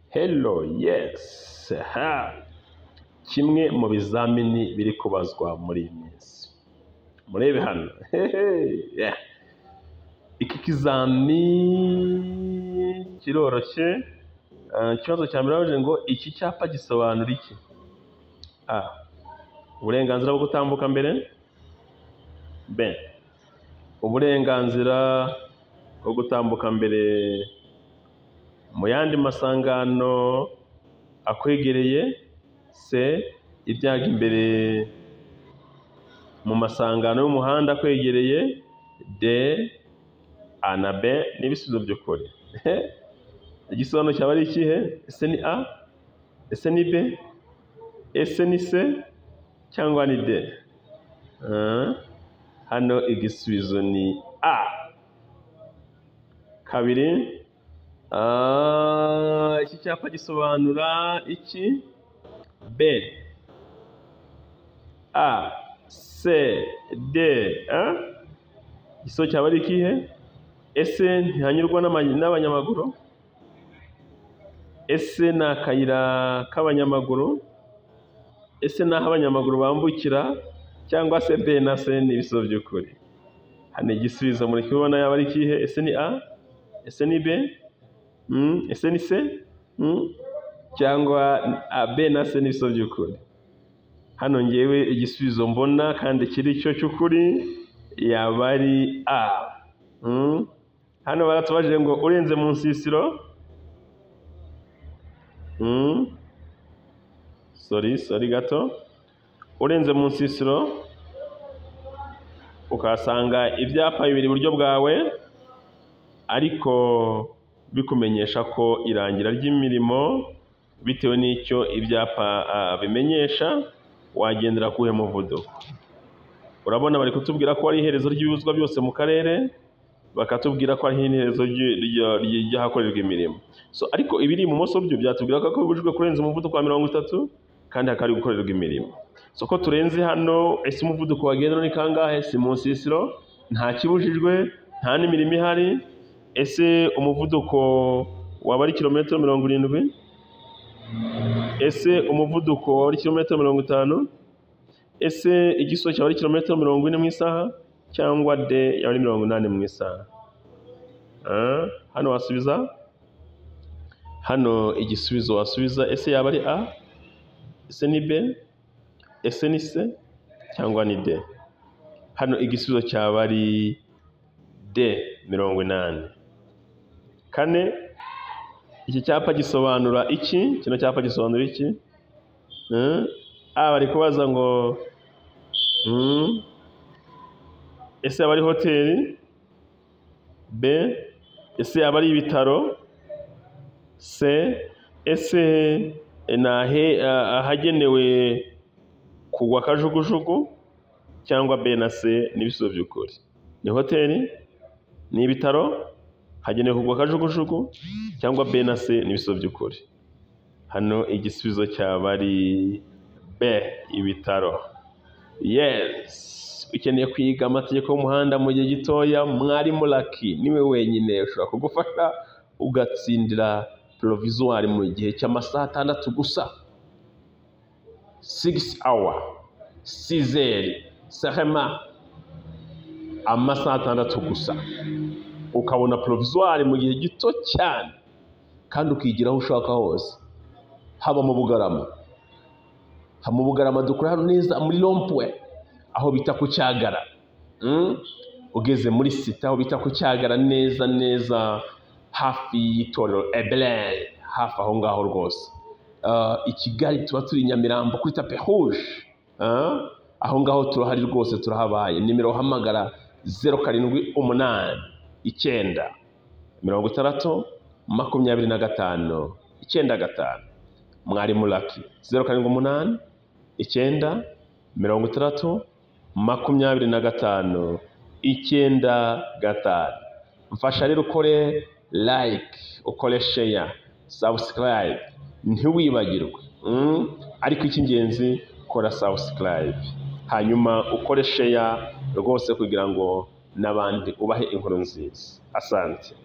Hello, yes. Kimwe mu bizamini biri kubazwa muri iyi minsi. Murebe hano. Yeah. Iki kizami kiroroshye. Ikibazo cya mbere bavuze ngo iki cyapa gisobanura iki? Uburenganzira bwo gutambuka mbere. B. Uburenganzira bwo gutambuka mbere mu yandi masangano akwegereye. C. Ibyaga imbere mu masangano y'umuhanda akwegereye. D. A na B n'ibisubizo by'ukuri. Igisobanuro cyaba ari ikihe? Ese ni A? Ese ni B? Ese ni C? Cyangwa ni D? Hano igisubizo ni A. Kabiri, iki cyapa gisobanura iki? B. A, C, D. Igisobanuro cyaba ari ikihe? Ese ntihanyurwa n'abanyamaguru? Ese ni akayira k'abanyamaguru? Ese ni aho abanyamaguru bambukira? Cyangwa se B na C ni ibisubizo by'ukuri? Hano igisubizo muri kubibona yaba ari ikihe? Ese ni A? Ese ni B? Ese ni C? Cyangwa B na C ni ibisubizo by'ukuri? Hano ngewe igisubizo mbona kandi kiri cyo cy'ukuri yaba ari A. Hano baratubajije ngo urenze mu nsisiro. Sorry gato. Urenze mu nsisiro ukasanga ibyapa bibiri iburyo bwawe ariko bikumenyesha ko irangira ry'imirimo bitewe n'icyo ibyapa bimenyesha, wagendera kuhe muvuduko? Urabona bari kutubwira ko ari iherezo ry'ibibuzwa byose mu karere, bakatubwira ko ari iherezo ry'ahakorerwa imirimo. Ariko ibiri ibumoso byo byatubwira ko bibujijwe kurenza umuvuduko wa 30 kandi hakari gukorerwa imirimo. Ko turenze hano, ese umuvuduko wagendera ni kangahe? Si mu nsisiro, nta kibujijwe, nta n'imirimo ihari. Ese umuvuduko waba ari kilometero 70? Ese umuvuduko waba ari kilometero 50? Ese igiso cyaba ari kilometero 40 mu isaha? Cyangwa D yaba ari 80 mu isaha? Hano wasubiza? Hano igisubizo wasubiza ese yaba ari A? Ese ni B? Ese ni C? Cyangwa ni D? Hano igisubizo cyaba ari D 80. Kane, iki cyapa gisobanura iki? Kino cyapa gisobanura iki? Bari kubaza ngo ese yaba ari hoteli? B. Ese yaba ari ibitaro? C. Ese ahagenewe kugwa kajugujugu? Cyangwa B na C n'ibisubizo by'ukuri? Ni hoteli? Ni ibitaro? Hagenewe kugwa kajugujugu? Cyangwa B na C n'ibisubizo by'ukuri? Hano igisubizo cyaba ari B, ibitaro. Yes. Ukeneye kwiga amategeko y'umuhanda mu gihe gitoya, mwarimu Lucky niwe wenyine ushobora kugufasha ugatsindira Provisoire mu gihe cy'amasaha 6 gusa. 6 hours, 6 heures, sahema amasaha 6 gusa. Ukabona Provisoire mu gihe gito cyane kandi ukigira aho ushaka hose. Haba mu Bugarama dukora hano neza muri Rompwe aho bita ku Cyagara. Ugeze muri sita aho bita ku Cyagara neza hafi y'itorero Ebele, hafi aho ngaho rwose. I Kigali tuba turi Nyamirambo kuri Tape Rouge. Aho ngaho turahari rwose, turahabaye. Nimero hamagara 078 9 60 25 95. Mwarimu Lucky 078 9 60 25 95. Mfasha rero ukore like, ukore share, subscribe, ntiwibagirwe. Ariko icy'ingenzi kora subscribe, hanyuma ukore share rwose kugira ngo n'abandi ubahe inkuru nziza. Asante.